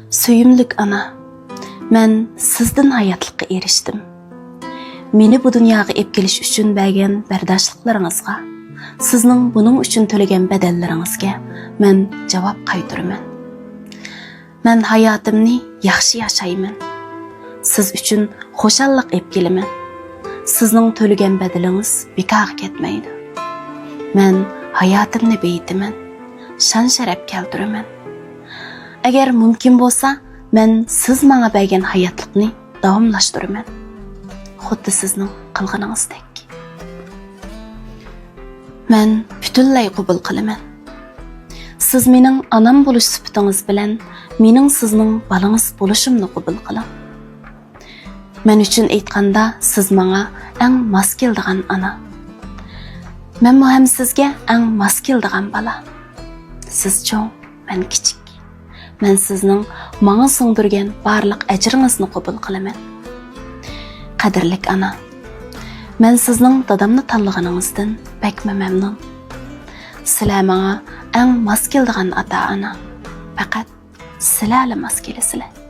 Söyümlük ana, men sizden hayatlıkka eriştim. Meni bu dunyaga ep kelish üçün bergen berdaşlıklaryňyzga, sizning buning üçün төлеген bedellaryňyzga men jawap qaytyrman. Men hayatımni yaxshi yaşayman. Siz üçün hoşallyk ep kelimen. Sizning төлеген bedeliňiz bekar ketmeydi. Men hayatımni beytimen, şan şerep keltirimen. Eğer mümkün bolsa, men siz maňa bergen hayatlıkni dawamlaşdyryman. Xuddi sizning qilganingizdek. Men bütünlay qabul qilaman. Siz mening anam boluş süpütüňiz bilen mening sizning balaňyz boluşymny qabul qiling. Men üçün aytkanda siz maňa eň mas keldigan ana. Men hem sizge eň mas keldigan bala. Siz çoň, men kiçik. Men sizning maňa soňdurgan barlyk ajryňyzny qabul qilaman. Qadirlik ana, men sizning dadamny tanlagaňyňyzdan bekme memnun. Sizler maňa eň mas keldigan ata ana. Faqat sizler mas kelisizler.